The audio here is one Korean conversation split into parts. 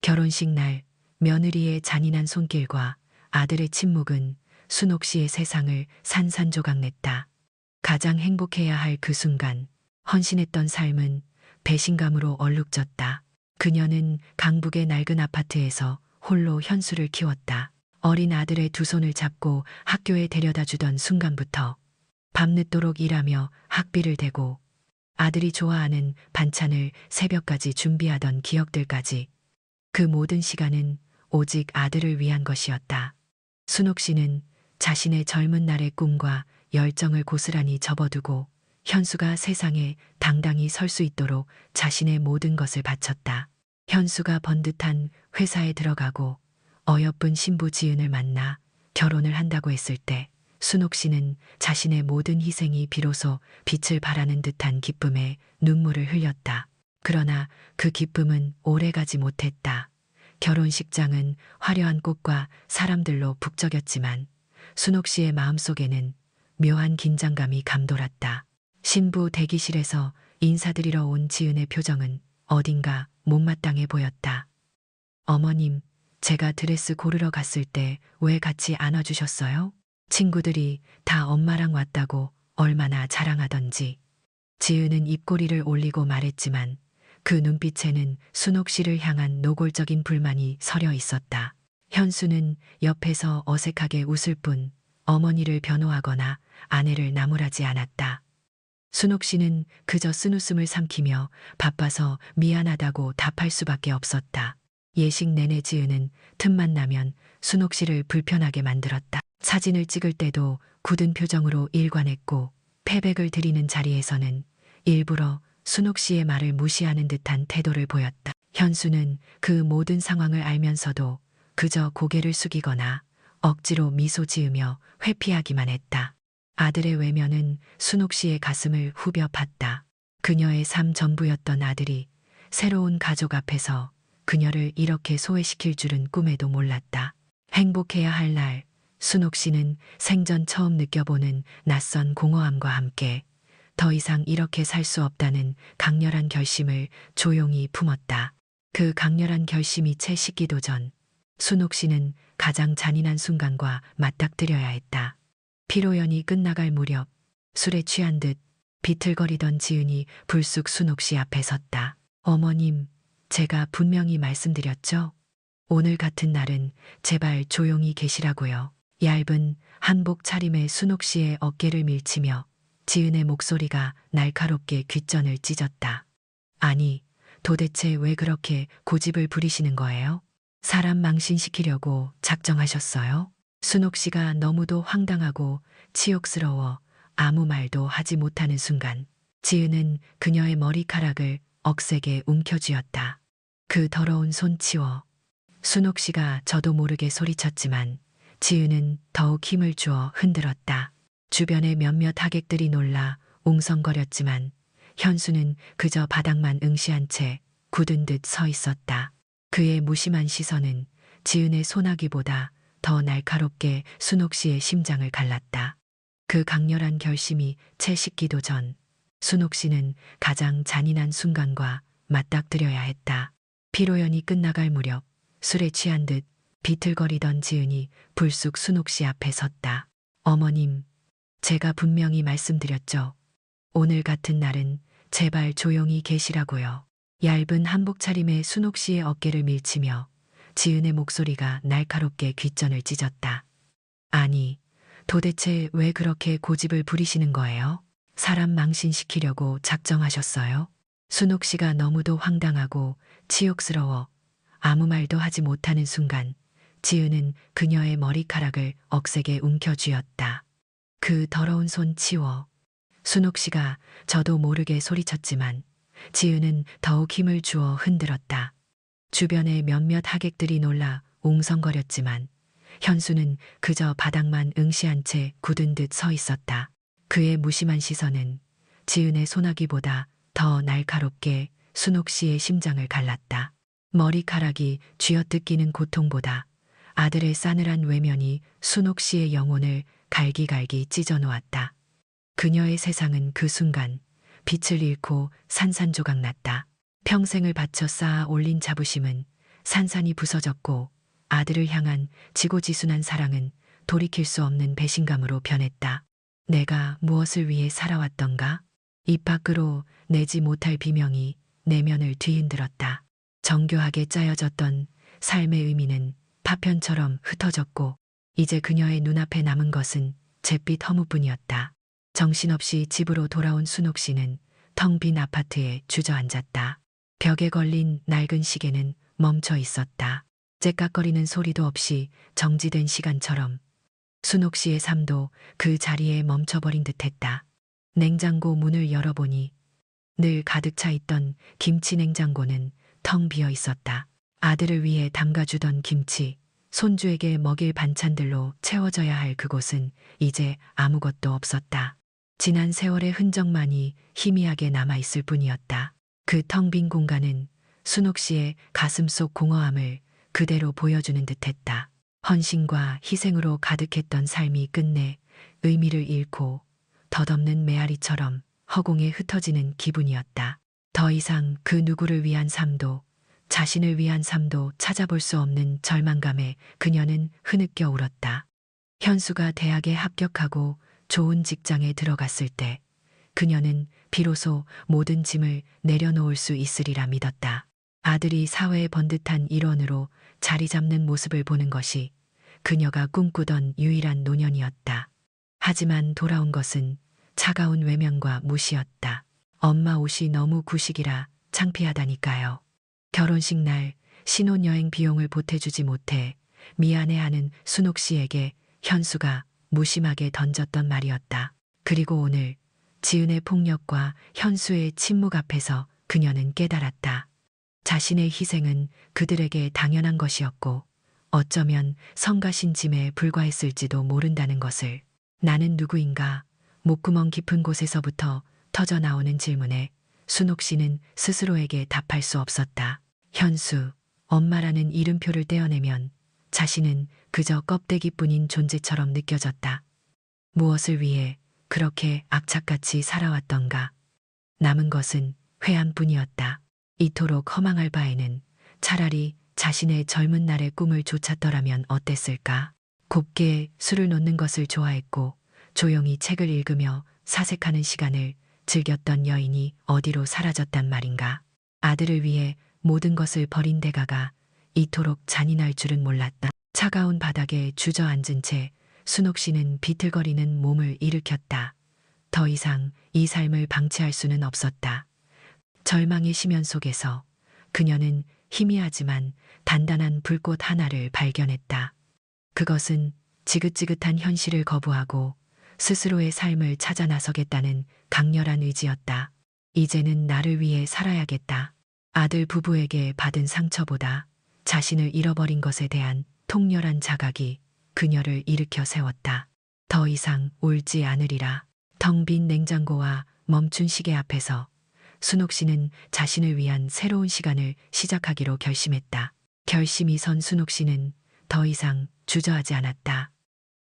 결혼식 날 며느리의 잔인한 손길과 아들의 침묵은 순옥 씨의 세상을 산산조각냈다. 가장 행복해야 할 그 순간 헌신했던 삶은 배신감으로 얼룩졌다. 그녀는 강북의 낡은 아파트에서 홀로 현수를 키웠다. 어린 아들의 두 손을 잡고 학교에 데려다 주던 순간부터 밤늦도록 일하며 학비를 대고 아들이 좋아하는 반찬을 새벽까지 준비하던 기억들까지 그 모든 시간은 오직 아들을 위한 것이었다. 순옥 씨는 자신의 젊은 날의 꿈과 열정을 고스란히 접어두고 현수가 세상에 당당히 설 수 있도록 자신의 모든 것을 바쳤다. 현수가 번듯한 회사에 들어가고 어여쁜 신부 지은을 만나 결혼을 한다고 했을 때 순옥 씨는 자신의 모든 희생이 비로소 빛을 발하는 듯한 기쁨에 눈물을 흘렸다. 그러나 그 기쁨은 오래가지 못했다. 결혼식장은 화려한 꽃과 사람들로 북적였지만 순옥 씨의 마음속에는 묘한 긴장감이 감돌았다. 신부 대기실에서 인사드리러 온 지은의 표정은 어딘가 못마땅해 보였다. 어머님, 제가 드레스 고르러 갔을 때 왜 같이 안아주셨어요? 친구들이 다 엄마랑 왔다고 얼마나 자랑하던지. 지은은 입꼬리를 올리고 말했지만 그 눈빛에는 순옥 씨를 향한 노골적인 불만이 서려 있었다. 현수는 옆에서 어색하게 웃을 뿐 어머니를 변호하거나 아내를 나무라지 않았다. 순옥 씨는 그저 쓴웃음을 삼키며 바빠서 미안하다고 답할 수밖에 없었다. 예식 내내 지은은 틈만 나면 순옥 씨를 불편하게 만들었다. 사진을 찍을 때도 굳은 표정으로 일관했고 패백을 드리는 자리에서는 일부러 순옥 씨의 말을 무시하는 듯한 태도를 보였다. 현수는 그 모든 상황을 알면서도 그저 고개를 숙이거나 억지로 미소 지으며 회피하기만 했다. 아들의 외면은 순옥 씨의 가슴을 후벼 팠다. 그녀의 삶 전부였던 아들이 새로운 가족 앞에서 그녀를 이렇게 소외시킬 줄은 꿈에도 몰랐다. 행복해야 할 날, 순옥 씨는 생전 처음 느껴보는 낯선 공허함과 함께 더 이상 이렇게 살 수 없다는 강렬한 결심을 조용히 품었다. 그 강렬한 결심이 채 식기도 전 순옥 씨는 가장 잔인한 순간과 맞닥뜨려야 했다. 피로연이 끝나갈 무렵 술에 취한 듯 비틀거리던 지은이 불쑥 순옥 씨 앞에 섰다. 어머님, 제가 분명히 말씀드렸죠? 오늘 같은 날은 제발 조용히 계시라고요. 얇은 한복 차림의 순옥 씨의 어깨를 밀치며 지은의 목소리가 날카롭게 귓전을 찢었다. 아니, 도대체 왜 그렇게 고집을 부리시는 거예요? 사람 망신시키려고 작정하셨어요? 순옥 씨가 너무도 황당하고 치욕스러워 아무 말도 하지 못하는 순간 지은은 그녀의 머리카락을 억세게 움켜쥐었다. 그 더러운 손 치워. 순옥 씨가 저도 모르게 소리쳤지만 지은은 더욱 힘을 주어 흔들었다. 주변의 몇몇 하객들이 놀라 웅성거렸지만 현수는 그저 바닥만 응시한 채 굳은 듯 서 있었다. 그의 무심한 시선은 지은의 소나기보다 더 날카롭게 순옥 씨의 심장을 갈랐다. 그 강렬한 결심이 채 식기도 전 순옥 씨는 가장 잔인한 순간과 맞닥뜨려야 했다. 피로연이 끝나갈 무렵 술에 취한 듯 비틀거리던 지은이 불쑥 순옥 씨 앞에 섰다. 어머님, 제가 분명히 말씀드렸죠. 오늘 같은 날은 제발 조용히 계시라고요. 얇은 한복 차림의 순옥 씨의 어깨를 밀치며 지은의 목소리가 날카롭게 귓전을 찢었다. 아니, 도대체 왜 그렇게 고집을 부리시는 거예요? 사람 망신시키려고 작정하셨어요? 순옥 씨가 너무도 황당하고 치욕스러워 아무 말도 하지 못하는 순간 지은은 그녀의 머리카락을 억세게 움켜쥐었다. 그 더러운 손 치워. 순옥 씨가 저도 모르게 소리쳤지만 지은은 더욱 힘을 주어 흔들었다. 주변의 몇몇 하객들이 놀라 웅성거렸지만 현수는 그저 바닥만 응시한 채 굳은 듯 서 있었다. 그의 무심한 시선은 지은의 소나기보다 더 날카롭게 순옥 씨의 심장을 갈랐다. 머리카락이 쥐어뜯기는 고통보다 아들의 싸늘한 외면이 순옥 씨의 영혼을 갈기갈기 찢어놓았다. 그녀의 세상은 그 순간 빛을 잃고 산산조각 났다. 평생을 바쳐 쌓아 올린 자부심은 산산이 부서졌고 아들을 향한 지고지순한 사랑은 돌이킬 수 없는 배신감으로 변했다. 내가 무엇을 위해 살아왔던가? 입 밖으로 내지 못할 비명이 내면을 뒤흔들었다. 정교하게 짜여졌던 삶의 의미는 파편처럼 흩어졌고 이제 그녀의 눈앞에 남은 것은 잿빛 허무뿐이었다. 정신없이 집으로 돌아온 순옥 씨는 텅 빈 아파트에 주저앉았다. 벽에 걸린 낡은 시계는 멈춰 있었다. 째깍거리는 소리도 없이 정지된 시간처럼 순옥 씨의 삶도 그 자리에 멈춰버린 듯했다. 냉장고 문을 열어보니 늘 가득 차 있던 김치 냉장고는 텅 비어 있었다. 아들을 위해 담가주던 김치, 손주에게 먹일 반찬들로 채워져야 할 그곳은 이제 아무것도 없었다. 지난 세월의 흔적만이 희미하게 남아있을 뿐이었다. 그 텅 빈 공간은 순옥 씨의 가슴 속 공허함을 그대로 보여주는 듯했다. 헌신과 희생으로 가득했던 삶이 끝내 의미를 잃고 덧없는 메아리처럼 허공에 흩어지는 기분이었다. 더 이상 그 누구를 위한 삶도 자신을 위한 삶도 찾아볼 수 없는 절망감에 그녀는 흐느껴 울었다. 현수가 대학에 합격하고 좋은 직장에 들어갔을 때 그녀는 비로소 모든 짐을 내려놓을 수 있으리라 믿었다. 아들이 사회의 번듯한 일원으로 자리 잡는 모습을 보는 것이 그녀가 꿈꾸던 유일한 노년이었다. 하지만 돌아온 것은 차가운 외면과 무시였다. 엄마 옷이 너무 구식이라 창피하다니까요. 결혼식 날 신혼여행 비용을 보태주지 못해 미안해하는 순옥 씨에게 현수가 무심하게 던졌던 말이었다. 그리고 오늘 지은의 폭력과 현수의 침묵 앞에서 그녀는 깨달았다. 자신의 희생은 그들에게 당연한 것이었고 어쩌면 성가신 짐에 불과했을지도 모른다는 것을. 나는 누구인가? 목구멍 깊은 곳에서부터 터져나오는 질문에 순옥 씨는 스스로에게 답할 수 없었다. 현수, 엄마라는 이름표를 떼어내면 자신은 그저 껍데기뿐인 존재처럼 느껴졌다. 무엇을 위해 그렇게 악착같이 살아왔던가. 남은 것은 회한뿐이었다. 이토록 허망할 바에는 차라리 자신의 젊은 날의 꿈을 쫓았더라면 어땠을까. 곱게 술을 놓는 것을 좋아했고 조용히 책을 읽으며 사색하는 시간을 즐겼던 여인이 어디로 사라졌단 말인가. 아들을 위해 모든 것을 버린 대가가 이토록 잔인할 줄은 몰랐다. 차가운 바닥에 주저앉은 채 순옥 씨는 비틀거리는 몸을 일으켰다. 더 이상 이 삶을 방치할 수는 없었다. 절망의 심연 속에서 그녀는 희미하지만 단단한 불꽃 하나를 발견했다. 그것은 지긋지긋한 현실을 거부하고 스스로의 삶을 찾아 나서겠다는 강렬한 의지였다. 이제는 나를 위해 살아야겠다. 아들 부부에게 받은 상처보다 자신을 잃어버린 것에 대한 통렬한 자각이 그녀를 일으켜 세웠다. 더 이상 울지 않으리라. 텅 빈 냉장고와 멈춘 시계 앞에서 순옥 씨는 자신을 위한 새로운 시간을 시작하기로 결심했다. 결심이 선 순옥 씨는 더 이상 주저하지 않았다.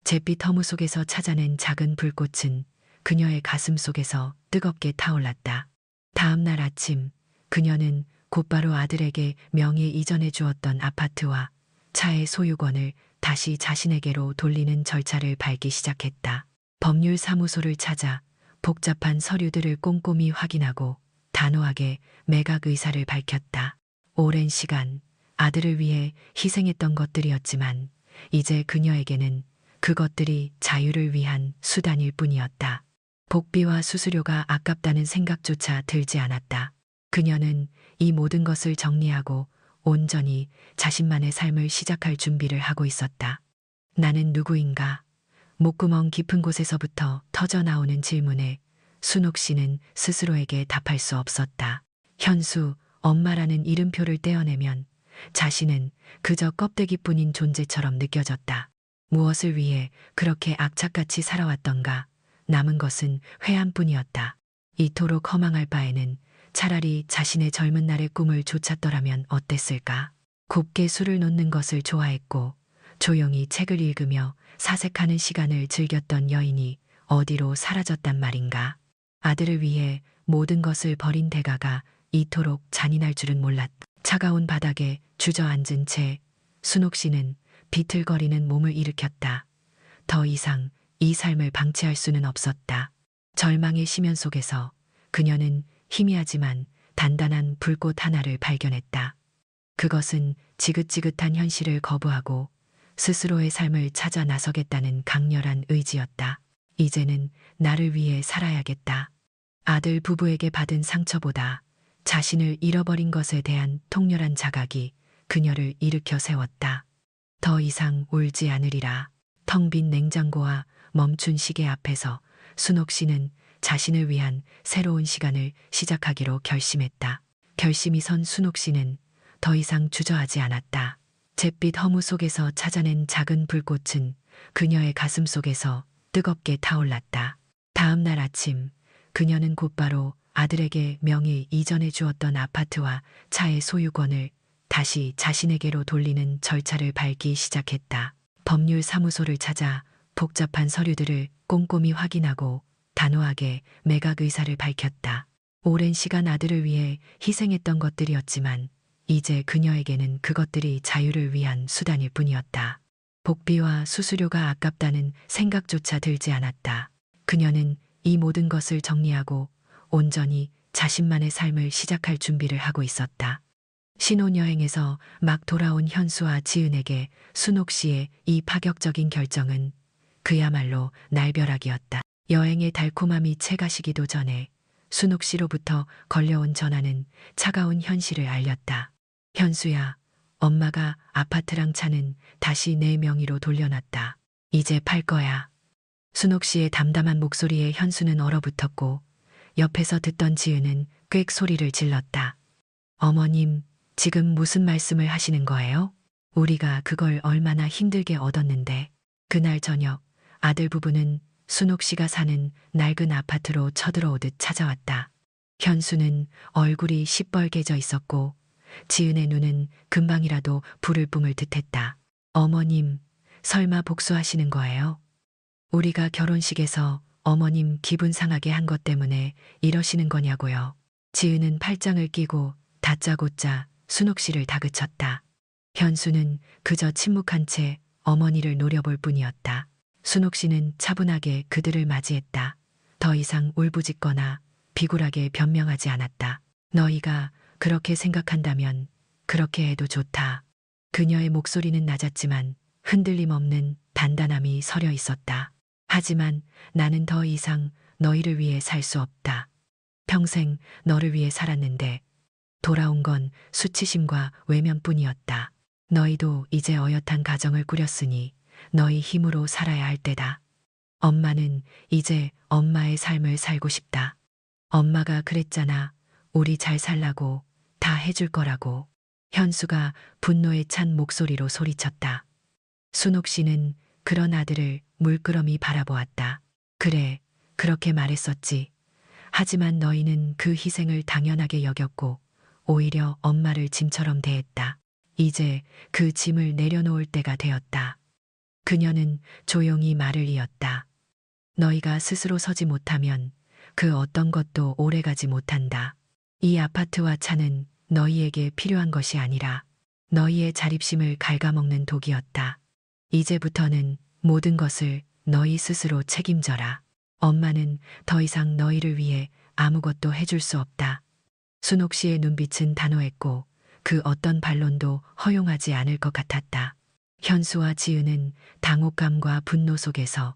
잿빛 허무 속에서 찾아낸 작은 불꽃은 그녀의 가슴 속에서 뜨겁게 타올랐다. 다음 날 아침 그녀는 곧바로 아들에게 명의 이전해 주었던 아파트와 차의 소유권을 다시 자신에게로 돌리는 절차를 밟기 시작했다. 법률 사무소를 찾아 복잡한 서류들을 꼼꼼히 확인하고 단호하게 매각 의사를 밝혔다. 오랜 시간 아들을 위해 희생했던 것들이었지만 이제 그녀에게는 그것들이 자유를 위한 수단일 뿐이었다. 복비와 수수료가 아깝다는 생각조차 들지 않았다. 그녀는 이 모든 것을 정리하고 온전히 자신만의 삶을 시작할 준비를 하고 있었다. 나는 누구인가? 목구멍 깊은 곳에서부터 터져나오는 질문에 순옥 씨는 스스로에게 답할 수 없었다. 현수, 엄마라는 이름표를 떼어내면 자신은 그저 껍데기뿐인 존재처럼 느껴졌다. 무엇을 위해 그렇게 악착같이 살아왔던가. 남은 것은 회한뿐이었다. 이토록 허망할 바에는 차라리 자신의 젊은 날의 꿈을 쫓았더라면 어땠을까. 곱게 술을 놓는 것을 좋아했고 조용히 책을 읽으며 사색하는 시간을 즐겼던 여인이 어디로 사라졌단 말인가. 아들을 위해 모든 것을 버린 대가가 이토록 잔인할 줄은 몰랐다. 차가운 바닥에 주저앉은 채 순옥 씨는 비틀거리는 몸을 일으켰다. 더 이상 이 삶을 방치할 수는 없었다. 절망의 심연 속에서 그녀는 희미하지만 단단한 불꽃 하나를 발견했다. 그것은 지긋지긋한 현실을 거부하고 스스로의 삶을 찾아 나서겠다는 강렬한 의지였다. 이제는 나를 위해 살아야겠다. 아들 부부에게 받은 상처보다 자신을 잃어버린 것에 대한 통렬한 자각이 그녀를 일으켜 세웠다. 더 이상 울지 않으리라. 텅 빈 냉장고와 멈춘 시계 앞에서 순옥 씨는 자신을 위한 새로운 시간을 시작하기로 결심했다. 결심이 선 순옥 씨는 더 이상 주저하지 않았다. 잿빛 허무 속에서 찾아낸 작은 불꽃은 그녀의 가슴 속에서 뜨겁게 타올랐다. 다음 날 아침 그녀는 곧바로 아들에게 명의 이전해 주었던 아파트와 차의 소유권을 다시 자신에게로 돌리는 절차를 밟기 시작했다. 법률 사무소를 찾아 복잡한 서류들을 꼼꼼히 확인하고 단호하게 매각 의사를 밝혔다. 오랜 시간 아들을 위해 희생했던 것들이었지만 이제 그녀에게는 그것들이 자유를 위한 수단일 뿐이었다. 복비와 수수료가 아깝다는 생각조차 들지 않았다. 그녀는 이 모든 것을 정리하고 온전히 자신만의 삶을 시작할 준비를 하고 있었다. 신혼여행에서 막 돌아온 현수와 지은에게 순옥 씨의 이 파격적인 결정은 그야말로 날벼락이었다. 여행의 달콤함이 채가시기도 전에 순옥 씨로부터 걸려온 전화는 차가운 현실을 알렸다. 현수야, 엄마가 아파트랑 차는 다시 내 명의로 돌려놨다. 이제 팔 거야. 순옥 씨의 담담한 목소리에 현수는 얼어붙었고 옆에서 듣던 지은은 꽥 소리를 질렀다. 어머님, 지금 무슨 말씀을 하시는 거예요? 우리가 그걸 얼마나 힘들게 얻었는데. 그날 저녁 아들 부부는 순옥 씨가 사는 낡은 아파트로 쳐들어오듯 찾아왔다. 현수는 얼굴이 시뻘개져 있었고 지은의 눈은 금방이라도 불을 뿜을 듯했다. 어머님, 설마 복수하시는 거예요? 우리가 결혼식에서 어머님 기분 상하게 한 것 때문에 이러시는 거냐고요. 지은은 팔짱을 끼고 다짜고짜 순옥 씨를 다그쳤다. 현수는 그저 침묵한 채 어머니를 노려볼 뿐이었다. 순옥 씨는 차분하게 그들을 맞이했다. 더 이상 울부짖거나 비굴하게 변명하지 않았다. 너희가 그렇게 생각한다면 그렇게 해도 좋다. 그녀의 목소리는 낮았지만 흔들림 없는 단단함이 서려 있었다. 하지만 나는 더 이상 너희를 위해 살 수 없다. 평생 너를 위해 살았는데 돌아온 건 수치심과 외면뿐이었다. 너희도 이제 어엿한 가정을 꾸렸으니 너희 힘으로 살아야 할 때다. 엄마는 이제 엄마의 삶을 살고 싶다. 엄마가 그랬잖아. 우리 잘 살라고, 다 해줄 거라고. 현수가 분노에 찬 목소리로 소리쳤다. 순옥 씨는 그런 아들을 물끄러미 바라보았다. 그래, 그렇게 말했었지. 하지만 너희는 그 희생을 당연하게 여겼고 오히려 엄마를 짐처럼 대했다. 이제 그 짐을 내려놓을 때가 되었다. 그녀는 조용히 말을 이었다. 너희가 스스로 서지 못하면 그 어떤 것도 오래가지 못한다. 이 아파트와 차는 너희에게 필요한 것이 아니라 너희의 자립심을 갉아먹는 독이었다. 이제부터는 모든 것을 너희 스스로 책임져라. 엄마는 더 이상 너희를 위해 아무것도 해줄 수 없다. 순옥 씨의 눈빛은 단호했고 그 어떤 반론도 허용하지 않을 것 같았다. 현수와 지은은 당혹감과 분노 속에서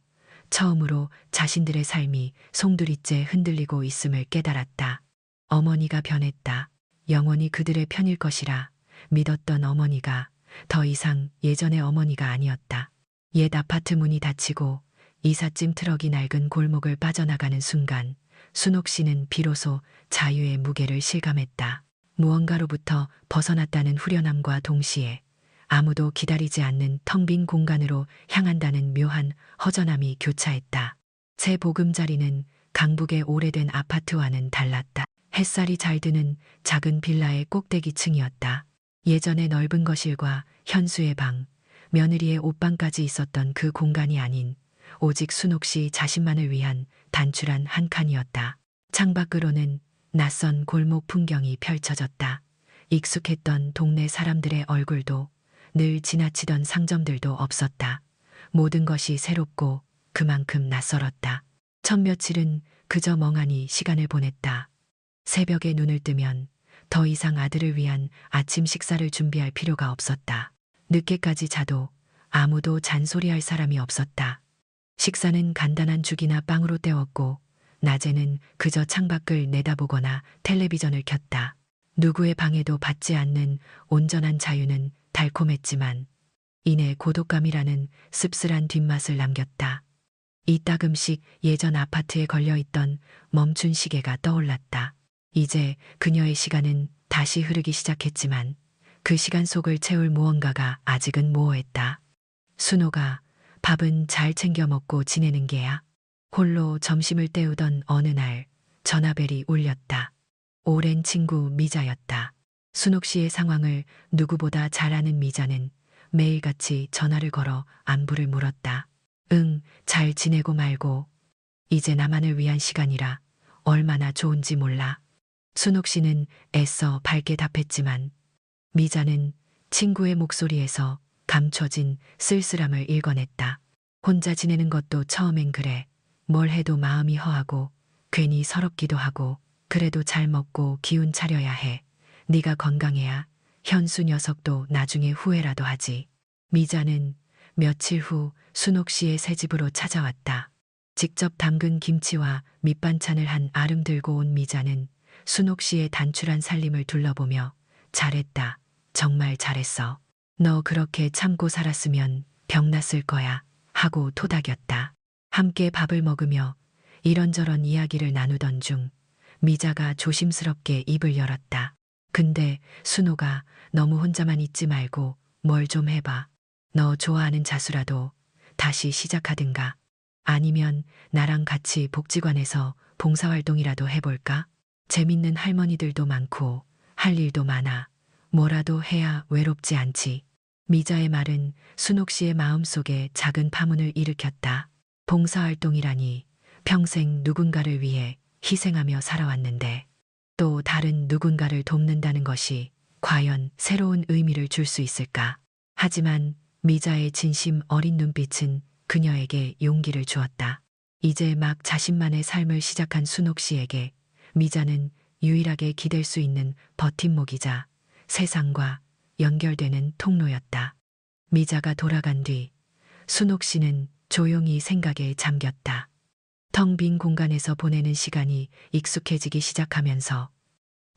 처음으로 자신들의 삶이 송두리째 흔들리고 있음을 깨달았다. 어머니가 변했다. 영원히 그들의 편일 것이라 믿었던 어머니가 더 이상 예전의 어머니가 아니었다. 옛 아파트 문이 닫히고 이삿짐 트럭이 낡은 골목을 빠져나가는 순간 순옥 씨는 비로소 자유의 무게를 실감했다. 무언가로부터 벗어났다는 후련함과 동시에 아무도 기다리지 않는 텅 빈 공간으로 향한다는 묘한 허전함이 교차했다. 새 보금자리는 강북의 오래된 아파트와는 달랐다. 햇살이 잘 드는 작은 빌라의 꼭대기층이었다. 예전의 넓은 거실과 현수의 방, 며느리의 옷방까지 있었던 그 공간이 아닌 오직 순옥 씨 자신만을 위한 단출한 한 칸이었다. 창밖으로는 낯선 골목 풍경이 펼쳐졌다. 익숙했던 동네 사람들의 얼굴도, 늘 지나치던 상점들도 없었다. 모든 것이 새롭고 그만큼 낯설었다. 첫 며칠은 그저 멍하니 시간을 보냈다. 새벽에 눈을 뜨면 더 이상 아들을 위한 아침 식사를 준비할 필요가 없었다. 늦게까지 자도 아무도 잔소리할 사람이 없었다. 식사는 간단한 죽이나 빵으로 때웠고, 낮에는 그저 창밖을 내다보거나 텔레비전을 켰다. 누구의 방해도 받지 않는 온전한 자유는 달콤했지만 이내 고독감이라는 씁쓸한 뒷맛을 남겼다. 이따금씩 예전 아파트에 걸려있던 멈춘 시계가 떠올랐다. 이제 그녀의 시간은 다시 흐르기 시작했지만 그 시간 속을 채울 무언가가 아직은 모호했다. 순호가 밥은 잘 챙겨 먹고 지내는 게야. 홀로 점심을 때우던 어느 날 전화벨이 울렸다. 오랜 친구 미자였다. 순옥 씨의 상황을 누구보다 잘 아는 미자는 매일같이 전화를 걸어 안부를 물었다. 응, 잘 지내고 말고. 이제 나만을 위한 시간이라 얼마나 좋은지 몰라. 순옥 씨는 애써 밝게 답했지만 미자는 친구의 목소리에서 감춰진 쓸쓸함을 읽어냈다. 혼자 지내는 것도 처음엔 그래. 뭘 해도 마음이 허하고 괜히 서럽기도 하고, 그래도 잘 먹고 기운 차려야 해. 네가 건강해야 현수 녀석도 나중에 후회라도 하지. 미자는 며칠 후 순옥 씨의 새 집으로 찾아왔다. 직접 담근 김치와 밑반찬을 한 아름 들고 온 미자는 순옥 씨의 단출한 살림을 둘러보며 잘했다. 정말 잘했어. 너 그렇게 참고 살았으면 병났을 거야. 하고 토닥였다. 함께 밥을 먹으며 이런저런 이야기를 나누던 중 미자가 조심스럽게 입을 열었다. 근데 순호가 너무 혼자만 있지 말고 뭘 좀 해봐. 너 좋아하는 자수라도 다시 시작하든가. 아니면 나랑 같이 복지관에서 봉사활동이라도 해볼까? 재밌는 할머니들도 많고 할 일도 많아. 뭐라도 해야 외롭지 않지. 미자의 말은 순옥 씨의 마음속에 작은 파문을 일으켰다. 봉사활동이라니, 평생 누군가를 위해 희생하며 살아왔는데 또 다른 누군가를 돕는다는 것이 과연 새로운 의미를 줄 수 있을까? 하지만 미자의 진심 어린 눈빛은 그녀에게 용기를 주었다. 이제 막 자신만의 삶을 시작한 순옥 씨에게 미자는 유일하게 기댈 수 있는 버팀목이자 세상과 연결되는 통로였다. 미자가 돌아간 뒤 순옥 씨는 조용히 생각에 잠겼다. 텅 빈 공간에서 보내는 시간이 익숙해지기 시작하면서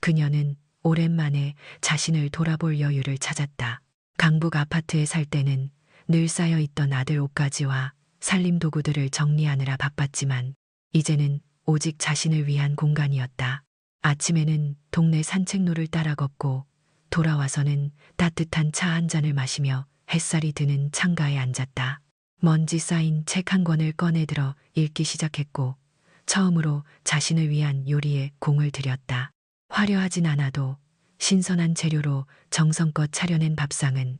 그녀는 오랜만에 자신을 돌아볼 여유를 찾았다. 강북 아파트에 살 때는 늘 쌓여있던 아들 옷가지와 살림 도구들을 정리하느라 바빴지만 이제는 오직 자신을 위한 공간이었다. 아침에는 동네 산책로를 따라 걷고 돌아와서는 따뜻한 차 한 잔을 마시며 햇살이 드는 창가에 앉았다. 먼지 쌓인 책 한 권을 꺼내들어 읽기 시작했고 처음으로 자신을 위한 요리에 공을 들였다. 화려하진 않아도 신선한 재료로 정성껏 차려낸 밥상은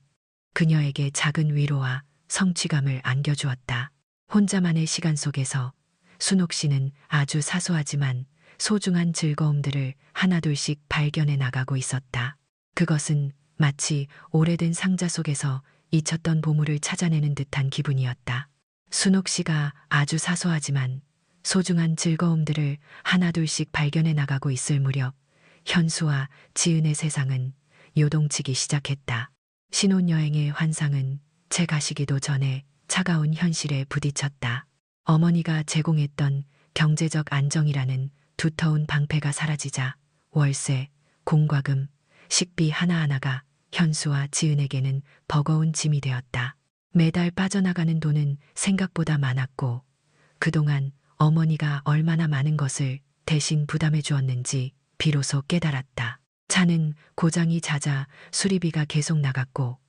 그녀에게 작은 위로와 성취감을 안겨주었다. 혼자만의 시간 속에서 순옥 씨는 아주 사소하지만 소중한 즐거움들을 하나둘씩 발견해 나가고 있었다. 그것은 마치 오래된 상자 속에서 잊혔던 보물을 찾아내는 듯한 기분이었다. 순옥 씨가 아주 사소하지만 소중한 즐거움들을 하나둘씩 발견해 나가고 있을 무렵 현수와 지은의 세상은 요동치기 시작했다. 신혼여행의 환상은 채 가시기도 전에 차가운 현실에 부딪혔다. 어머니가 제공했던 경제적 안정이라는 두터운 방패가 사라지자 월세, 공과금, 식비 하나하나가 현수와 지은에게는 버거운 짐이 되었다. 매달 빠져나가는 돈은 생각보다 많았고 그동안 어머니가 얼마나 많은 것을 대신 부담해 주었는지 비로소 깨달았다. 차는 고장이 잦아 수리비가 계속 나갔고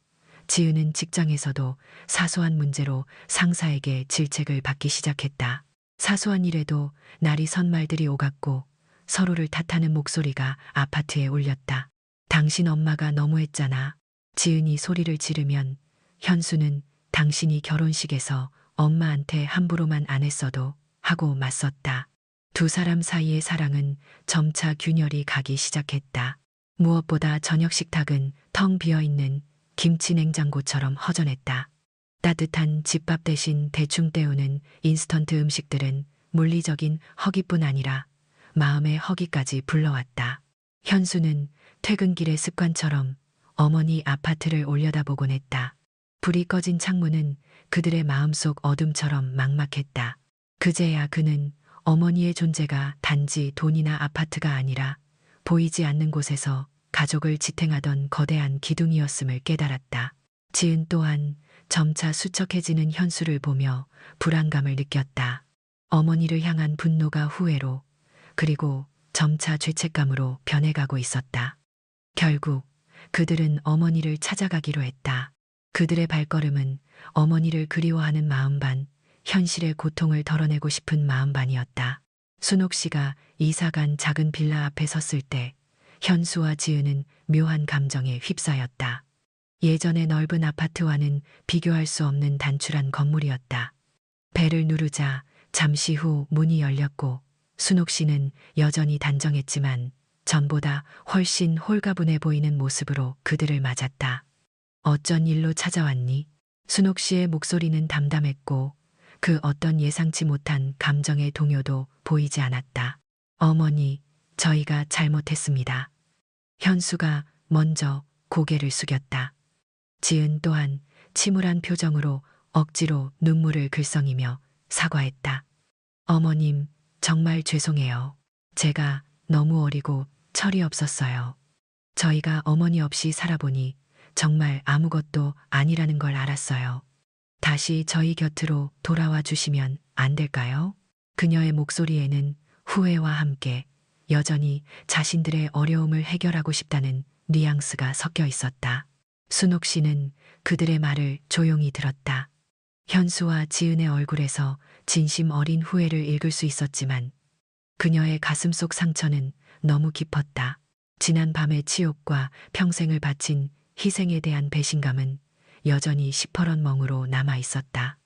지은은 직장에서도 사소한 문제로 상사에게 질책을 받기 시작했다. 사소한 일에도 날이 선 말들이 오갔고 서로를 탓하는 목소리가 아파트에 울렸다. 당신 엄마가 너무했잖아. 지은이 소리를 지르면 현수는 당신이 결혼식에서 엄마한테 함부로만 안 했어도 하고 맞섰다. 두 사람 사이의 사랑은 점차 균열이 가기 시작했다. 무엇보다 저녁 식탁은 텅 비어있는 김치 냉장고처럼 허전했다. 따뜻한 집밥 대신 대충 때우는 인스턴트 음식들은 물리적인 허기뿐 아니라 마음의 허기까지 불러왔다. 현수는 퇴근길의 습관처럼 어머니 아파트를 올려다보곤 했다. 불이 꺼진 창문은 그들의 마음속 어둠처럼 막막했다. 그제야 그는 어머니의 존재가 단지 돈이나 아파트가 아니라 보이지 않는 곳에서 가족을 지탱하던 거대한 기둥이었음을 깨달았다. 지은 또한 점차 수척해지는 현수를 보며 불안감을 느꼈다. 어머니를 향한 분노가 후회로, 그리고 점차 죄책감으로 변해가고 있었다. 결국 그들은 어머니를 찾아가기로 했다. 그들의 발걸음은 어머니를 그리워하는 마음 반, 현실의 고통을 덜어내고 싶은 마음 반이었다. 순옥 씨가 이사간 작은 빌라 앞에 섰을 때 현수와 지은은 묘한 감정에 휩싸였다. 예전의 넓은 아파트와는 비교할 수 없는 단출한 건물이었다. 벨을 누르자 잠시 후 문이 열렸고 순옥 씨는 여전히 단정했지만 전보다 훨씬 홀가분해 보이는 모습으로 그들을 맞았다. 어쩐 일로 찾아왔니? 순옥 씨의 목소리는 담담했고 그 어떤 예상치 못한 감정의 동요도 보이지 않았다. 어머니, 저희가 잘못했습니다. 현수가 먼저 고개를 숙였다. 지은 또한 침울한 표정으로 억지로 눈물을 글썽이며 사과했다. 어머님, 정말 죄송해요. 제가 너무 어리고 철이 없었어요. 저희가 어머니 없이 살아보니 정말 아무것도 아니라는 걸 알았어요. 다시 저희 곁으로 돌아와 주시면 안 될까요? 그녀의 목소리에는 후회와 함께 여전히 자신들의 어려움을 해결하고 싶다는 뉘앙스가 섞여 있었다. 순옥 씨는 그들의 말을 조용히 들었다. 현수와 지은의 얼굴에서 진심 어린 후회를 읽을 수 있었지만 그녀의 가슴속 상처는 너무 깊었다. 지난 밤의 치욕과 평생을 바친 희생에 대한 배신감은 여전히 시퍼런 멍으로 남아 있었다.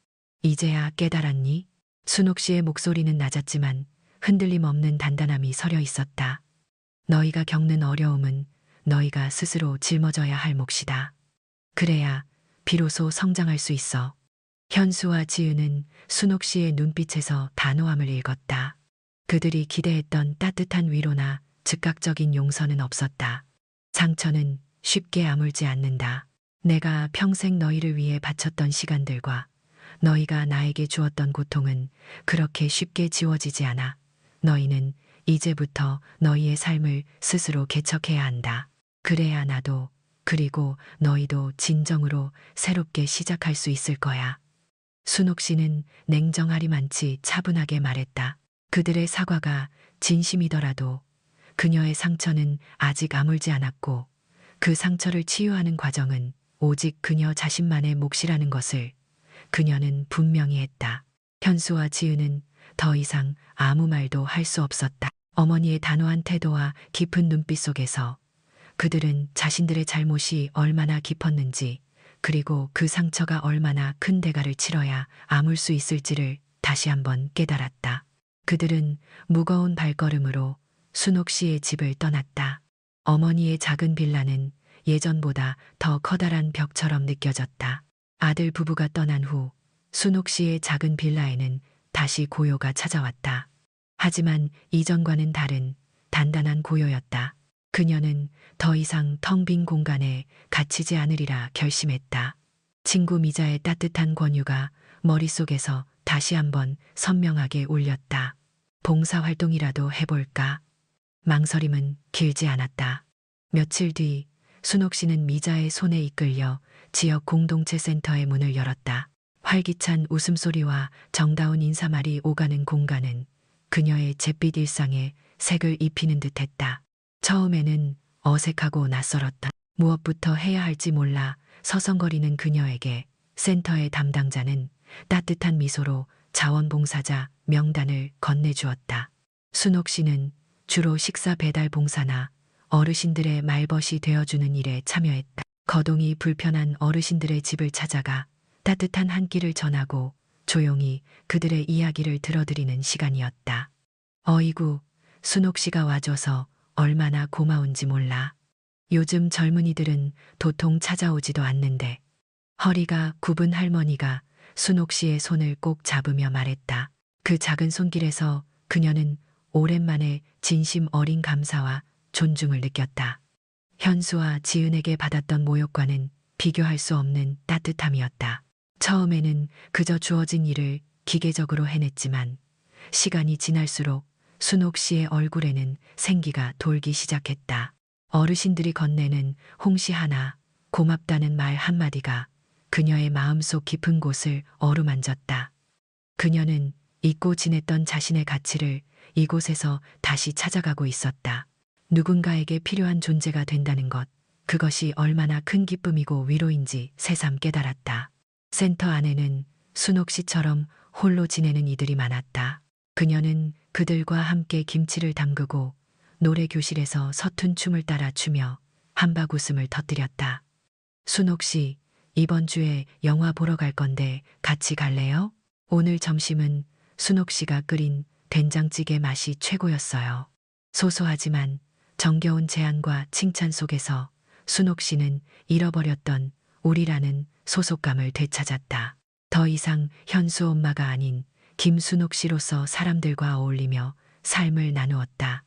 이제야 깨달았니? 순옥 씨의 목소리는 낮았지만 흔들림 없는 단단함이 서려 있었다. 너희가 겪는 어려움은 너희가 스스로 짊어져야 할 몫이다. 그래야 비로소 성장할 수 있어. 현수와 지은은 순옥 씨의 눈빛에서 단호함을 읽었다. 그들이 기대했던 따뜻한 위로나 즉각적인 용서는 없었다. 상처는 쉽게 아물지 않는다. 내가 평생 너희를 위해 바쳤던 시간들과 너희가 나에게 주었던 고통은 그렇게 쉽게 지워지지 않아. 너희는 이제부터 너희의 삶을 스스로 개척해야 한다. 그래야 나도, 그리고 너희도 진정으로 새롭게 시작할 수 있을 거야. 순옥 씨는 냉정하리만치 차분하게 말했다. 그들의 사과가 진심이더라도 그녀의 상처는 아직 아물지 않았고 그 상처를 치유하는 과정은 오직 그녀 자신만의 몫이라는 것을 그녀는 분명히 했다. 현수와 지은은 더 이상 아무 말도 할 수 없었다. 어머니의 단호한 태도와 깊은 눈빛 속에서 그들은 자신들의 잘못이 얼마나 깊었는지, 그리고 그 상처가 얼마나 큰 대가를 치러야 아물 수 있을지를 다시 한번 깨달았다. 그들은 무거운 발걸음으로 순옥 씨의 집을 떠났다. 어머니의 작은 빌라는 예전보다 더 커다란 벽처럼 느껴졌다. 아들 부부가 떠난 후 순옥 씨의 작은 빌라에는 다시 고요가 찾아왔다. 하지만 이전과는 다른 단단한 고요였다. 그녀는 더 이상 텅 빈 공간에 갇히지 않으리라 결심했다. 친구 미자의 따뜻한 권유가 머릿속에서 다시 한번 선명하게 울렸다. 봉사활동이라도 해볼까? 망설임은 길지 않았다. 며칠 뒤 순옥 씨는 미자의 손에 이끌려 지역 공동체 센터의 문을 열었다. 활기찬 웃음소리와 정다운 인사말이 오가는 공간은 그녀의 잿빛 일상에 색을 입히는 듯했다. 처음에는 어색하고 낯설었다. 무엇부터 해야 할지 몰라 서성거리는 그녀에게 센터의 담당자는 따뜻한 미소로 자원봉사자 명단을 건네주었다. 순옥 씨는 주로 식사 배달 봉사나 어르신들의 말벗이 되어주는 일에 참여했다. 거동이 불편한 어르신들의 집을 찾아가 따뜻한 한 끼를 전하고 조용히 그들의 이야기를 들어드리는 시간이었다. 어이구, 순옥 씨가 와줘서 얼마나 고마운지 몰라. 요즘 젊은이들은 도통 찾아오지도 않는데. 허리가 굽은 할머니가 순옥 씨의 손을 꼭 잡으며 말했다. 그 작은 손길에서 그녀는 오랜만에 진심 어린 감사와 존중을 느꼈다. 현수와 지은에게 받았던 모욕과는 비교할 수 없는 따뜻함이었다. 처음에는 그저 주어진 일을 기계적으로 해냈지만 시간이 지날수록 순옥 씨의 얼굴에는 생기가 돌기 시작했다. 어르신들이 건네는 홍시 하나, 고맙다는 말 한마디가 그녀의 마음속 깊은 곳을 어루만졌다. 그녀는 잊고 지냈던 자신의 가치를 이곳에서 다시 찾아가고 있었다. 누군가에게 필요한 존재가 된다는 것, 그것이 얼마나 큰 기쁨이고 위로인지 새삼 깨달았다. 센터 안에는 순옥 씨처럼 홀로 지내는 이들이 많았다. 그녀는 그들과 함께 김치를 담그고 노래 교실에서 서툰 춤을 따라 추며 한박 웃음을 터뜨렸다. 순옥 씨, 이번 주에 영화 보러 갈 건데 같이 갈래요? 오늘 점심은 순옥 씨가 끓인 된장찌개 맛이 최고였어요. 소소하지만 정겨운 제안과 칭찬 속에서 순옥 씨는 잃어버렸던 우리라는 소속감을 되찾았다. 더 이상 현수 엄마가 아닌 김순옥 씨로서 사람들과 어울리며 삶을 나누었다.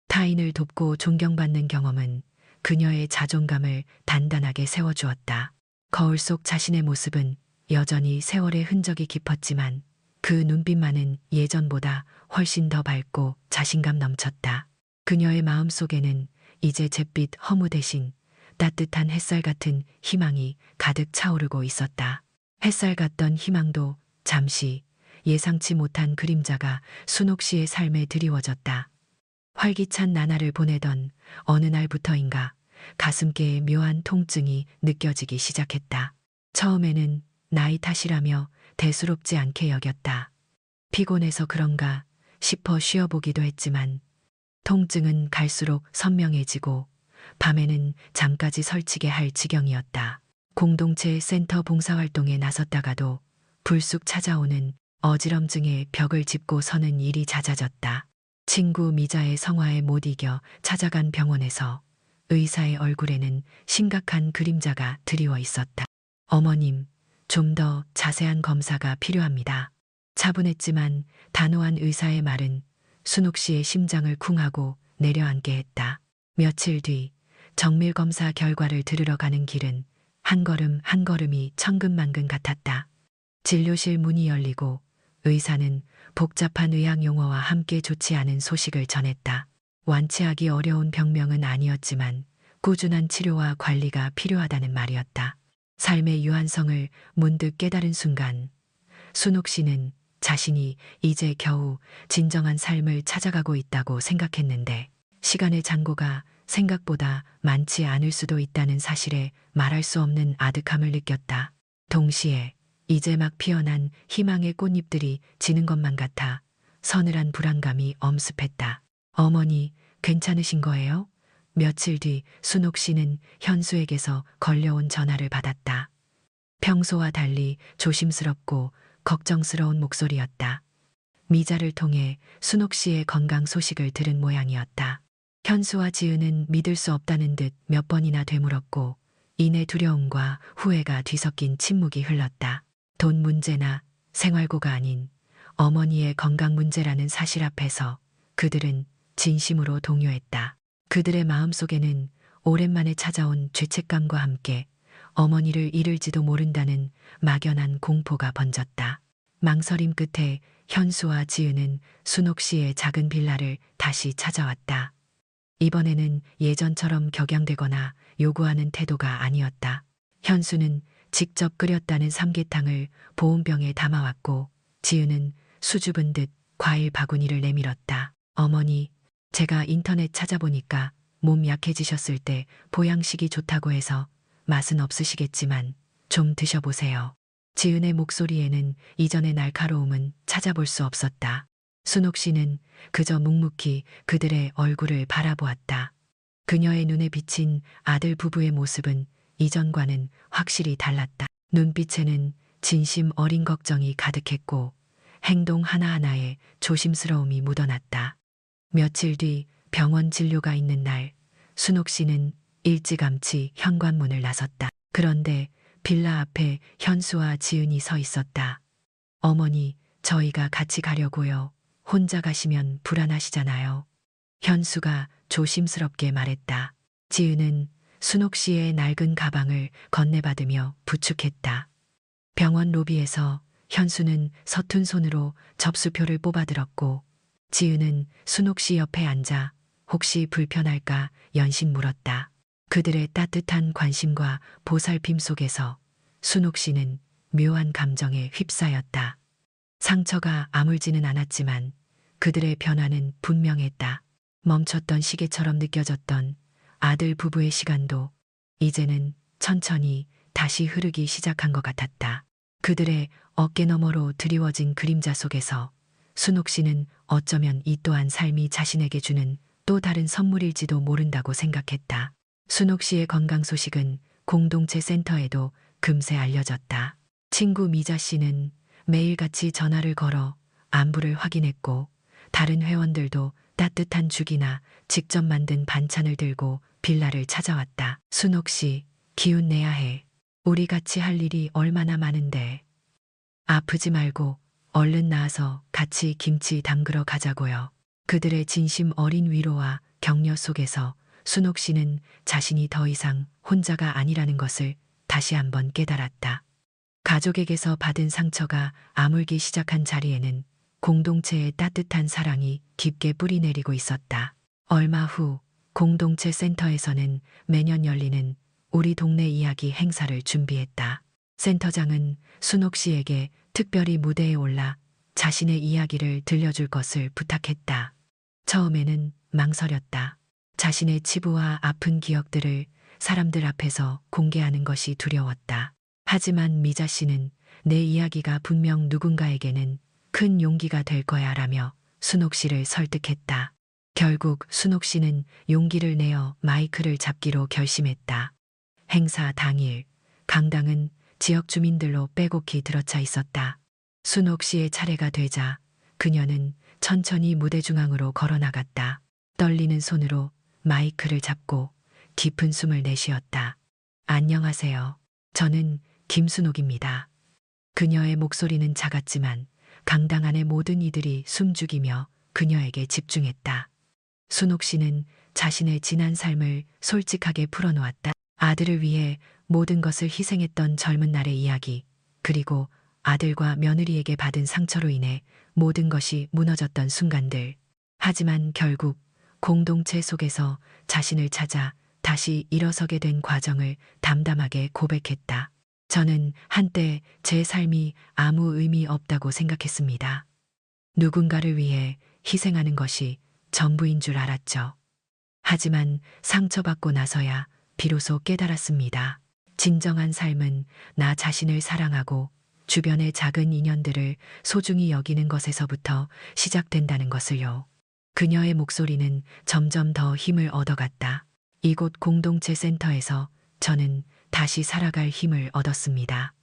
타인을 돕고 존경받는 경험은 그녀의 자존감을 단단하게 세워주었다. 거울 속 자신의 모습은 여전히 세월의 흔적이 깊었지만 그 눈빛만은 예전보다 훨씬 더 밝고 자신감 넘쳤다. 그녀의 마음속에는 이제 잿빛 허무 대신 따뜻한 햇살 같은 희망이 가득 차오르고 있었다. 햇살 같던 희망도 잠시 예상치 못한 그림자가 순옥 씨의 삶에 드리워졌다. 활기찬 나날을 보내던 어느 날부터인가 가슴께에 묘한 통증이 느껴지기 시작했다. 처음에는 나이 탓이라며 대수롭지 않게 여겼다. 피곤해서 그런가 싶어 쉬어보기도 했지만 통증은 갈수록 선명해지고 밤에는 잠까지 설치게 할 지경이었다. 공동체 센터 봉사활동에 나섰다가도 불쑥 찾아오는 어지럼증에 벽을 짚고 서는 일이 잦아졌다. 친구 미자의 성화에 못 이겨 찾아간 병원에서 의사의 얼굴에는 심각한 그림자가 드리워 있었다. 어머님, 좀 더 자세한 검사가 필요합니다. 차분했지만 단호한 의사의 말은 순옥 씨의 심장을 쿵하고 내려앉게 했다. 며칠 뒤 정밀 검사 결과를 들으러 가는 길은 한 걸음 한 걸음이 천근만근 같았다. 진료실 문이 열리고 의사는 복잡한 의학 용어와 함께 좋지 않은 소식을 전했다. 완치하기 어려운 병명은 아니었지만 꾸준한 치료와 관리가 필요하다는 말이었다. 삶의 유한성을 문득 깨달은 순간 순옥 씨는 자신이 이제 겨우 진정한 삶을 찾아가고 있다고 생각했는데 시간의 잔고가 생각보다 많지 않을 수도 있다는 사실에 말할 수 없는 아득함을 느꼈다. 동시에 이제 막 피어난 희망의 꽃잎들이 지는 것만 같아 서늘한 불안감이 엄습했다. 어머니, 괜찮으신 거예요? 며칠 뒤 순옥 씨는 현수에게서 걸려온 전화를 받았다. 평소와 달리 조심스럽고 걱정스러운 목소리였다. 미자를 통해 순옥 씨의 건강 소식을 들은 모양이었다. 현수와 지은은 믿을 수 없다는 듯 몇 번이나 되물었고 이내 두려움과 후회가 뒤섞인 침묵이 흘렀다. 돈 문제나 생활고가 아닌 어머니의 건강 문제라는 사실 앞에서 그들은 진심으로 동요했다. 그들의 마음속에는 오랜만에 찾아온 죄책감과 함께 어머니를 잃을지도 모른다는 막연한 공포가 번졌다. 망설임 끝에 현수와 지은은 순옥 씨의 작은 빌라를 다시 찾아왔다. 이번에는 예전처럼 격양되거나 요구하는 태도가 아니었다. 현수는 직접 끓였다는 삼계탕을 보온병에 담아왔고 지은은 수줍은 듯 과일 바구니를 내밀었다. 어머니, 제가 인터넷 찾아보니까 몸 약해지셨을 때 보양식이 좋다고 해서 맛은 없으시겠지만 좀 드셔보세요. 지은의 목소리에는 이전의 날카로움은 찾아볼 수 없었다. 순옥 씨는 그저 묵묵히 그들의 얼굴을 바라보았다. 그녀의 눈에 비친 아들 부부의 모습은 이전과는 확실히 달랐다. 눈빛에는 진심 어린 걱정이 가득했고 행동 하나하나에 조심스러움이 묻어났다. 며칠 뒤 병원 진료가 있는 날, 순옥 씨는 일찌감치 현관문을 나섰다. 그런데 빌라 앞에 현수와 지은이 서 있었다. 어머니, 저희가 같이 가려고요. 혼자 가시면 불안하시잖아요. 현수가 조심스럽게 말했다. 지은은 순옥 씨의 낡은 가방을 건네받으며 부축했다. 병원 로비에서 현수는 서툰 손으로 접수표를 뽑아들었고 지은은 순옥 씨 옆에 앉아 혹시 불편할까 연신 물었다. 그들의 따뜻한 관심과 보살핌 속에서 순옥 씨는 묘한 감정에 휩싸였다. 상처가 아물지는 않았지만 그들의 변화는 분명했다. 멈췄던 시계처럼 느껴졌던 아들 부부의 시간도 이제는 천천히 다시 흐르기 시작한 것 같았다. 그들의 어깨 너머로 드리워진 그림자 속에서 순옥 씨는 어쩌면 이 또한 삶이 자신에게 주는 또 다른 선물일지도 모른다고 생각했다. 순옥 씨의 건강 소식은 공동체 센터에도 금세 알려졌다. 친구 미자 씨는 매일같이 전화를 걸어 안부를 확인했고 다른 회원들도 따뜻한 죽이나 직접 만든 반찬을 들고 빌라를 찾아왔다. 순옥 씨, 기운 내야 해. 우리 같이 할 일이 얼마나 많은데. 아프지 말고 얼른 나와서 같이 김치 담그러 가자고요. 그들의 진심 어린 위로와 격려 속에서 순옥 씨는 자신이 더 이상 혼자가 아니라는 것을 다시 한번 깨달았다. 가족에게서 받은 상처가 아물기 시작한 자리에는 공동체의 따뜻한 사랑이 깊게 뿌리내리고 있었다. 얼마 후 공동체 센터에서는 매년 열리는 우리 동네 이야기 행사를 준비했다. 센터장은 순옥 씨에게 특별히 무대에 올라 자신의 이야기를 들려줄 것을 부탁했다. 처음에는 망설였다. 자신의 치부와 아픈 기억들을 사람들 앞에서 공개하는 것이 두려웠다. 하지만 미자 씨는 내 이야기가 분명 누군가에게는 큰 용기가 될 거야 라며 순옥 씨를 설득했다. 결국 순옥 씨는 용기를 내어 마이크를 잡기로 결심했다. 행사 당일 강당은 지역 주민들로 빼곡히 들어차 있었다. 순옥 씨의 차례가 되자 그녀는 천천히 무대 중앙으로 걸어나갔다. 떨리는 손으로 마이크를 잡고 깊은 숨을 내쉬었다. 안녕하세요. 저는 김순옥입니다. 그녀의 목소리는 작았지만 강당 안의 모든 이들이 숨죽이며 그녀에게 집중했다. 순옥 씨는 자신의 지난 삶을 솔직하게 풀어놓았다. 아들을 위해 모든 것을 희생했던 젊은 날의 이야기, 그리고 아들과 며느리에게 받은 상처로 인해 모든 것이 무너졌던 순간들. 하지만 결국 공동체 속에서 자신을 찾아 다시 일어서게 된 과정을 담담하게 고백했다. 저는 한때 제 삶이 아무 의미 없다고 생각했습니다. 누군가를 위해 희생하는 것이 전부인 줄 알았죠. 하지만 상처받고 나서야 비로소 깨달았습니다. 진정한 삶은 나 자신을 사랑하고 주변의 작은 인연들을 소중히 여기는 것에서부터 시작된다는 것을요. 그녀의 목소리는 점점 더 힘을 얻어갔다. 이곳 공동체 센터에서 저는 다시 살아갈 힘을 얻었습니다.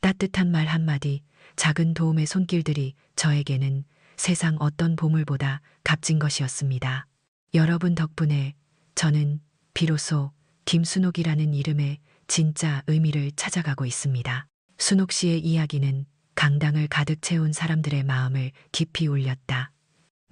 따뜻한 말 한마디, 작은 도움의 손길들이 저에게는 세상 어떤 보물보다 값진 것이었습니다. 여러분 덕분에 저는 비로소 김순옥이라는 이름의 진짜 의미를 찾아가고 있습니다. 순옥 씨의 이야기는 강당을 가득 채운 사람들의 마음을 깊이 울렸다.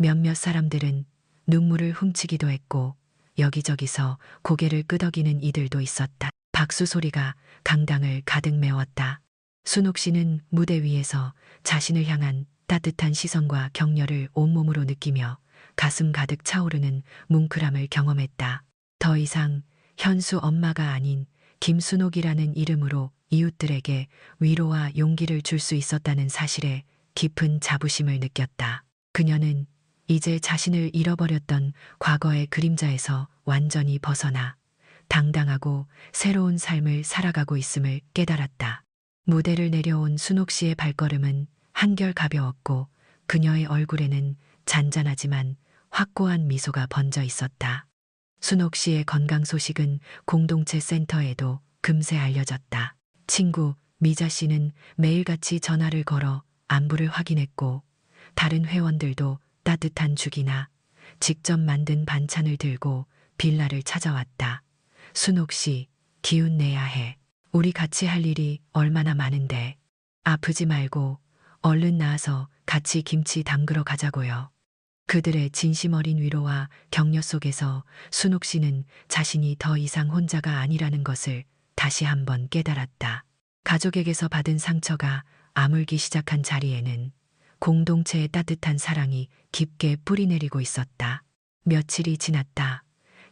몇몇 사람들은 눈물을 훔치기도 했고 여기저기서 고개를 끄덕이는 이들도 있었다. 박수 소리가 강당을 가득 메웠다. 순옥 씨는 무대 위에서 자신을 향한 따뜻한 시선과 격려를 온몸으로 느끼며 가슴 가득 차오르는 뭉클함을 경험했다. 더 이상 현수 엄마가 아닌 김순옥이라는 이름으로 이웃들에게 위로와 용기를 줄 수 있었다는 사실에 깊은 자부심을 느꼈다. 그녀는 이제 자신을 잃어버렸던 과거의 그림자에서 완전히 벗어나 당당하고 새로운 삶을 살아가고 있음을 깨달았다. 무대를 내려온 순옥 씨의 발걸음은 한결 가벼웠고 그녀의 얼굴에는 잔잔하지만 확고한 미소가 번져 있었다. 순옥 씨의 건강 소식은 공동체 센터에도 금세 알려졌다. 친구 미자 씨는 매일같이 전화를 걸어 안부를 확인했고 다른 회원들도 따뜻한 죽이나 직접 만든 반찬을 들고 빌라를 찾아왔다. 순옥 씨, 기운 내야 해. 우리 같이 할 일이 얼마나 많은데. 아프지 말고 얼른 나와서 같이 김치 담그러 가자고요. 그들의 진심 어린 위로와 격려 속에서 순옥 씨는 자신이 더 이상 혼자가 아니라는 것을 다시 한번 깨달았다. 가족에게서 받은 상처가 아물기 시작한 자리에는 공동체의 따뜻한 사랑이 깊게 뿌리내리고 있었다. 며칠이 지났다.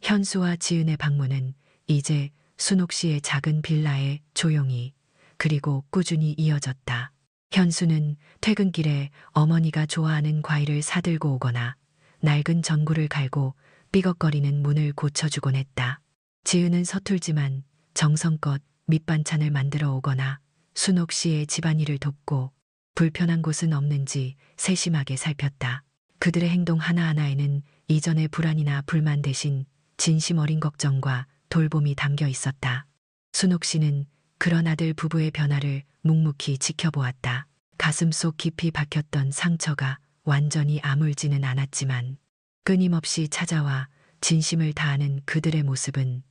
현수와 지은의 방문은 이제 순옥 씨의 작은 빌라에 조용히 그리고 꾸준히 이어졌다. 현수는 퇴근길에 어머니가 좋아하는 과일을 사들고 오거나 낡은 전구를 갈고 삐걱거리는 문을 고쳐주곤 했다. 지은은 서툴지만 정성껏 밑반찬을 만들어 오거나 순옥 씨의 집안일을 돕고 불편한 곳은 없는지 세심하게 살폈다. 그들의 행동 하나하나에는 이전의 불안이나 불만 대신 진심 어린 걱정과 돌봄이 담겨 있었다. 순옥 씨는 그런 아들 부부의 변화를 묵묵히 지켜보았다. 가슴속 깊이 박혔던 상처가 완전히 아물지는 않았지만 끊임없이 찾아와 진심을 다하는 그들의 모습은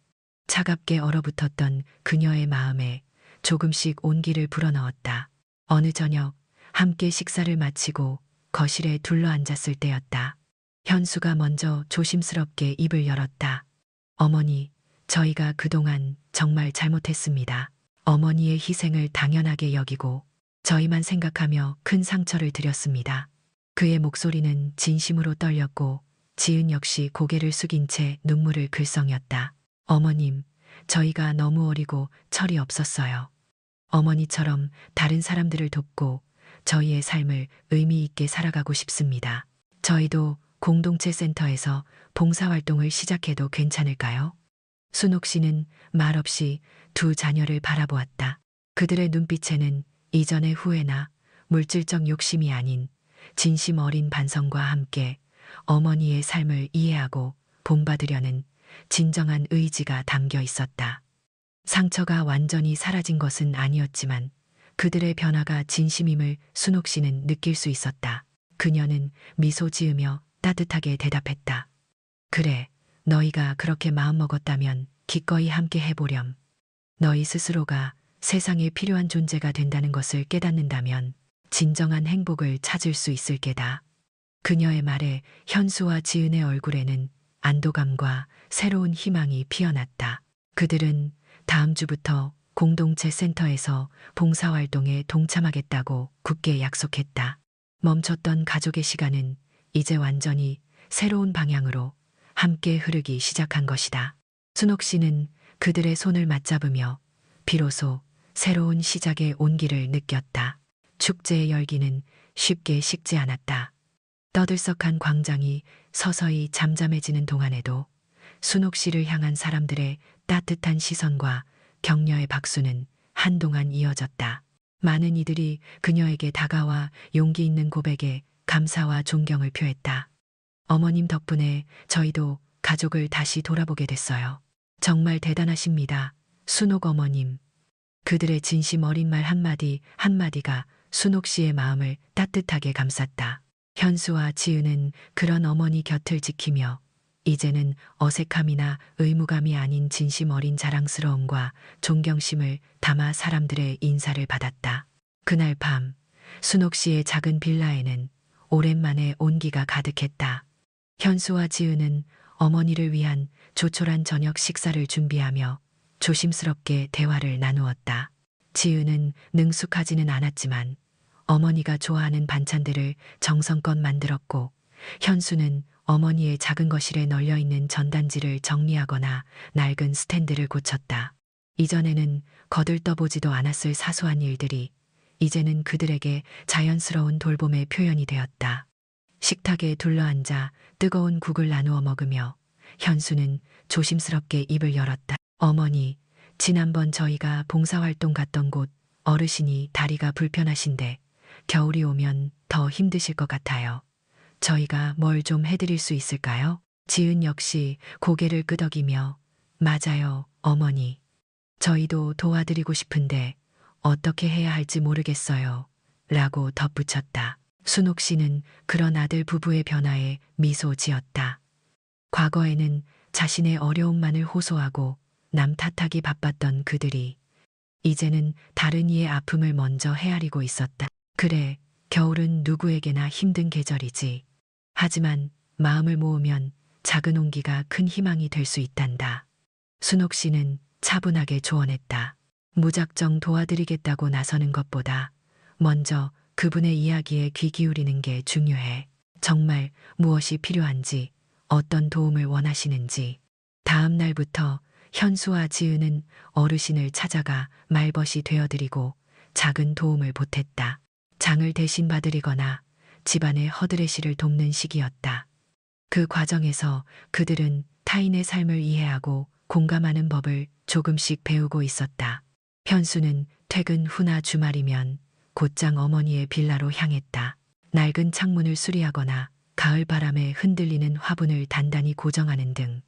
차갑게 얼어붙었던 그녀의 마음에 조금씩 온기를 불어넣었다. 어느 저녁 함께 식사를 마치고 거실에 둘러앉았을 때였다. 현수가 먼저 조심스럽게 입을 열었다. 어머니, 저희가 그동안 정말 잘못했습니다. 어머니의 희생을 당연하게 여기고 저희만 생각하며 큰 상처를 드렸습니다. 그의 목소리는 진심으로 떨렸고 지은 역시 고개를 숙인 채 눈물을 글썽였다. 어머님, 저희가 너무 어리고 철이 없었어요. 어머니처럼 다른 사람들을 돕고 저희의 삶을 의미 있게 살아가고 싶습니다. 저희도 공동체 센터에서 봉사활동을 시작해도 괜찮을까요? 순옥 씨는 말없이 두 자녀를 바라보았다. 그들의 눈빛에는 이전의 후회나 물질적 욕심이 아닌 진심 어린 반성과 함께 어머니의 삶을 이해하고 본받으려는 진정한 의지가 담겨 있었다. 상처가 완전히 사라진 것은 아니었지만 그들의 변화가 진심임을 순옥 씨는 느낄 수 있었다. 그녀는 미소 지으며 따뜻하게 대답했다. 그래, 너희가 그렇게 마음먹었다면 기꺼이 함께 해보렴. 너희 스스로가 세상에 필요한 존재가 된다는 것을 깨닫는다면 진정한 행복을 찾을 수 있을 게다. 그녀의 말에 현수와 지은의 얼굴에는 안도감과 새로운 희망이 피어났다. 그들은 다음 주부터 공동체 센터에서 봉사활동에 동참하겠다고 굳게 약속했다. 멈췄던 가족의 시간은 이제 완전히 새로운 방향으로 함께 흐르기 시작한 것이다. 순옥 씨는 그들의 손을 맞잡으며 비로소 새로운 시작의 온기를 느꼈다. 축제의 열기는 쉽게 식지 않았다. 떠들썩한 광장이 서서히 잠잠해지는 동안에도 순옥 씨를 향한 사람들의 따뜻한 시선과 격려의 박수는 한동안 이어졌다. 많은 이들이 그녀에게 다가와 용기 있는 고백에 감사와 존경을 표했다. 어머님 덕분에 저희도 가족을 다시 돌아보게 됐어요. 정말 대단하십니다. 순옥 어머님. 그들의 진심 어린 말 한마디 한마디가 순옥 씨의 마음을 따뜻하게 감쌌다. 현수와 지은은 그런 어머니 곁을 지키며 이제는 어색함이나 의무감이 아닌 진심 어린 자랑스러움과 존경심을 담아 사람들의 인사를 받았다. 그날 밤 순옥 씨의 작은 빌라에는 오랜만에 온기가 가득했다. 현수와 지은은 어머니를 위한 조촐한 저녁 식사를 준비하며 조심스럽게 대화를 나누었다. 지은은 능숙하지는 않았지만 어머니가 좋아하는 반찬들을 정성껏 만들었고 현수는 어머니의 작은 거실에 널려있는 전단지를 정리하거나 낡은 스탠드를 고쳤다. 이전에는 거들떠보지도 않았을 사소한 일들이 이제는 그들에게 자연스러운 돌봄의 표현이 되었다. 식탁에 둘러앉아 뜨거운 국을 나누어 먹으며 현수는 조심스럽게 입을 열었다. 어머니, 지난번 저희가 봉사활동 갔던 곳 어르신이 다리가 불편하신데 겨울이 오면 더 힘드실 것 같아요. 저희가 뭘 좀 해드릴 수 있을까요? 지은 역시 고개를 끄덕이며 맞아요, 어머니. 저희도 도와드리고 싶은데 어떻게 해야 할지 모르겠어요. 라고 덧붙였다. 순옥 씨는 그런 아들 부부의 변화에 미소 지었다. 과거에는 자신의 어려움만을 호소하고 남 탓하기 바빴던 그들이 이제는 다른 이의 아픔을 먼저 헤아리고 있었다. 그래, 겨울은 누구에게나 힘든 계절이지. 하지만 마음을 모으면 작은 온기가 큰 희망이 될 수 있단다. 순옥 씨는 차분하게 조언했다. 무작정 도와드리겠다고 나서는 것보다 먼저 그분의 이야기에 귀 기울이는 게 중요해. 정말 무엇이 필요한지, 어떤 도움을 원하시는지. 다음 날부터 현수와 지은은 어르신을 찾아가 말벗이 되어드리고 작은 도움을 보탰다. 장을 대신 봐드리거나 집안의 허드레시를 돕는 시기였다. 그 과정에서 그들은 타인의 삶을 이해하고 공감하는 법을 조금씩 배우고 있었다. 현수는 퇴근 후나 주말이면 곧장 어머니의 빌라로 향했다. 낡은 창문을 수리하거나 가을 바람에 흔들리는 화분을 단단히 고정하는 등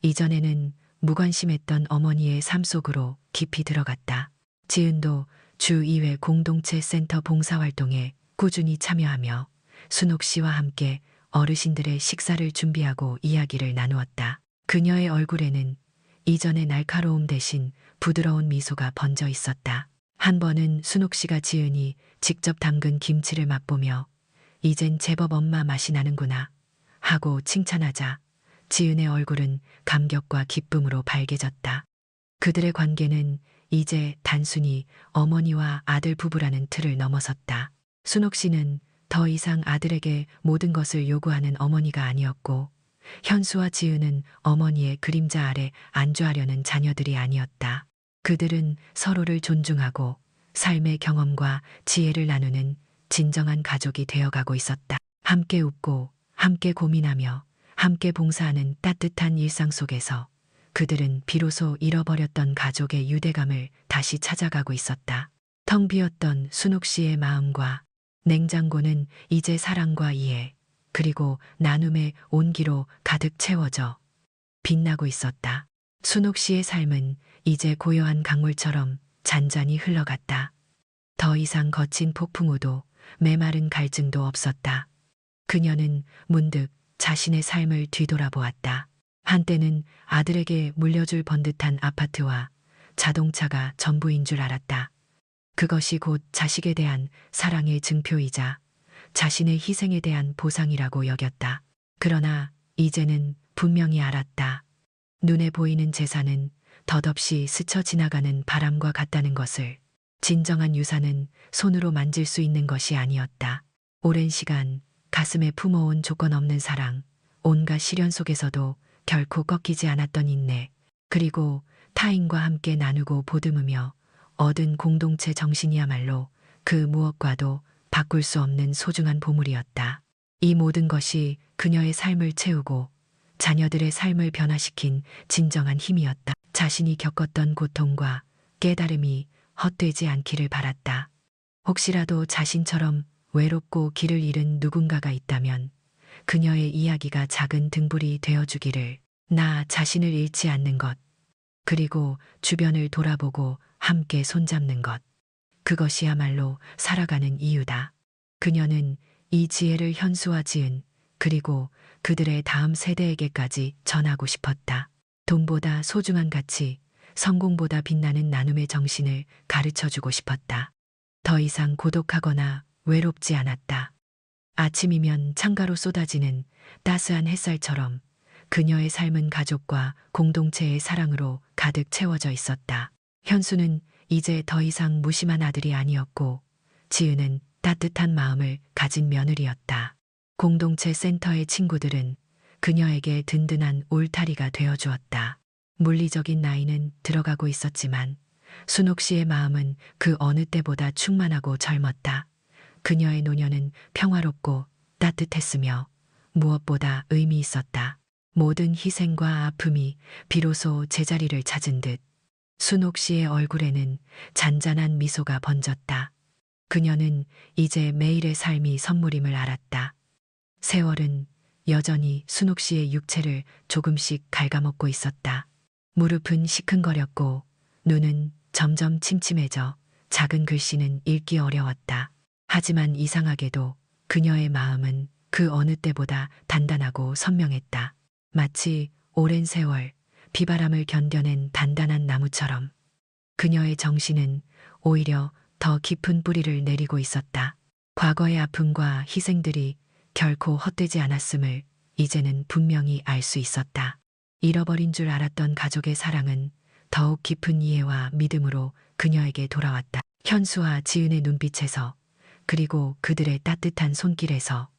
이전에는 무관심했던 어머니의 삶 속으로 깊이 들어갔다. 지은도 주 2회 공동체 센터 봉사활동에 꾸준히 참여하며 순옥 씨와 함께 어르신들의 식사를 준비하고 이야기를 나누었다. 그녀의 얼굴에는 이전의 날카로움 대신 부드러운 미소가 번져 있었다. 한 번은 순옥 씨가 지은이 직접 담근 김치를 맛보며 이젠 제법 엄마 맛이 나는구나 하고 칭찬하자 지은의 얼굴은 감격과 기쁨으로 밝아졌다. 그들의 관계는 이제 단순히 어머니와 아들 부부라는 틀을 넘어섰다. 순옥 씨는 더 이상 아들에게 모든 것을 요구하는 어머니가 아니었고 현수와 지은은 어머니의 그림자 아래 안주하려는 자녀들이 아니었다. 그들은 서로를 존중하고 삶의 경험과 지혜를 나누는 진정한 가족이 되어가고 있었다. 함께 웃고 함께 고민하며 함께 봉사하는 따뜻한 일상 속에서 그들은 비로소 잃어버렸던 가족의 유대감을 다시 찾아가고 있었다. 텅 비었던 순옥 씨의 마음과 냉장고는 이제 사랑과 이해, 그리고 나눔의 온기로 가득 채워져 빛나고 있었다. 순옥 씨의 삶은 이제 고요한 강물처럼 잔잔히 흘러갔다. 더 이상 거친 폭풍우도 메마른 갈증도 없었다. 그녀는 문득 자신의 삶을 뒤돌아보았다. 한때는 아들에게 물려줄 번듯한 아파트와 자동차가 전부인 줄 알았다. 그것이 곧 자식에 대한 사랑의 증표이자 자신의 희생에 대한 보상이라고 여겼다. 그러나 이제는 분명히 알았다. 눈에 보이는 재산은 덧없이 스쳐 지나가는 바람과 같다는 것을. 진정한 유산은 손으로 만질 수 있는 것이 아니었다. 오랜 시간 가슴에 품어온 조건 없는 사랑, 온갖 시련 속에서도 결코 꺾이지 않았던 인내, 그리고 타인과 함께 나누고 보듬으며 얻은 공동체 정신이야말로 그 무엇과도 바꿀 수 없는 소중한 보물이었다. 이 모든 것이 그녀의 삶을 채우고 자녀들의 삶을 변화시킨 진정한 힘이었다. 자신이 겪었던 고통과 깨달음이 헛되지 않기를 바랐다. 혹시라도 자신처럼 외롭고 길을 잃은 누군가가 있다면 그녀의 이야기가 작은 등불이 되어주기를. 나 자신을 잃지 않는 것, 그리고 주변을 돌아보고 함께 손잡는 것. 그것이야말로 살아가는 이유다. 그녀는 이 지혜를 현수와 지은, 그리고 그들의 다음 세대에게까지 전하고 싶었다. 돈보다 소중한 가치, 성공보다 빛나는 나눔의 정신을 가르쳐주고 싶었다. 더 이상 고독하거나 외롭지 않았다. 아침이면 창가로 쏟아지는 따스한 햇살처럼 그녀의 삶은 가족과 공동체의 사랑으로 가득 채워져 있었다. 현수는 이제 더 이상 무심한 아들이 아니었고 지은은 따뜻한 마음을 가진 며느리였다. 공동체 센터의 친구들은 그녀에게 든든한 울타리가 되어주었다. 물리적인 나이는 들어가고 있었지만 순옥 씨의 마음은 그 어느 때보다 충만하고 젊었다. 그녀의 노년은 평화롭고 따뜻했으며 무엇보다 의미 있었다. 모든 희생과 아픔이 비로소 제자리를 찾은 듯 순옥 씨의 얼굴에는 잔잔한 미소가 번졌다. 그녀는 이제 매일의 삶이 선물임을 알았다. 세월은 여전히 순옥 씨의 육체를 조금씩 갉아먹고 있었다. 무릎은 시큰거렸고 눈은 점점 침침해져 작은 글씨는 읽기 어려웠다. 하지만 이상하게도 그녀의 마음은 그 어느 때보다 단단하고 선명했다. 마치 오랜 세월 비바람을 견뎌낸 단단한 나무처럼 그녀의 정신은 오히려 더 깊은 뿌리를 내리고 있었다. 과거의 아픔과 희생들이 결코 헛되지 않았음을 이제는 분명히 알 수 있었다. 잃어버린 줄 알았던 가족의 사랑은 더욱 깊은 이해와 믿음으로 그녀에게 돌아왔다. 현수와 지은의 눈빛에서, 그리고 그들의 따뜻한 손길에서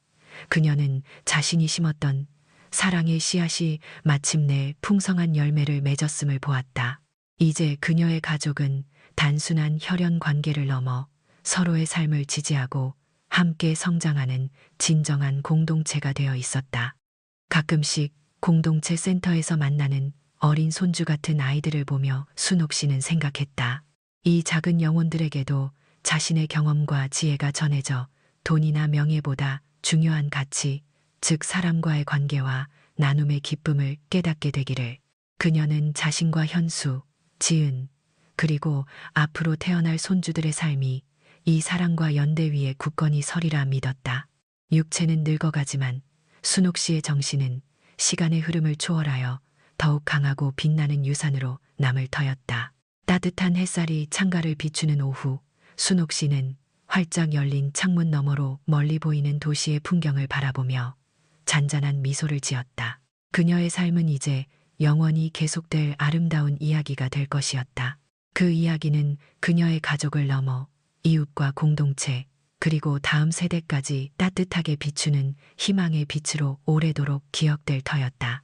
그녀는 자신이 심었던 사랑의 씨앗이 마침내 풍성한 열매를 맺었음을 보았다. 이제 그녀의 가족은 단순한 혈연 관계를 넘어 서로의 삶을 지지하고 함께 성장하는 진정한 공동체가 되어 있었다. 가끔씩 공동체 센터에서 만나는 어린 손주 같은 아이들을 보며 순옥 씨는 생각했다. 이 작은 영혼들에게도 자신의 경험과 지혜가 전해져 돈이나 명예보다 중요한 가치, 즉 사람과의 관계와 나눔의 기쁨을 깨닫게 되기를. 그녀는 자신과 현수, 지은, 그리고 앞으로 태어날 손주들의 삶이 이 사랑과 연대 위에 굳건히 서리라 믿었다. 육체는 늙어가지만 순옥 씨의 정신은 시간의 흐름을 초월하여 더욱 강하고 빛나는 유산으로 남을 터였다. 따뜻한 햇살이 창가를 비추는 오후, 순옥 씨는 활짝 열린 창문 너머로 멀리 보이는 도시의 풍경을 바라보며 잔잔한 미소를 지었다. 그녀의 삶은 이제 영원히 계속될 아름다운 이야기가 될 것이었다. 그 이야기는 그녀의 가족을 넘어 이웃과 공동체, 그리고 다음 세대까지 따뜻하게 비추는 희망의 빛으로 오래도록 기억될 터였다.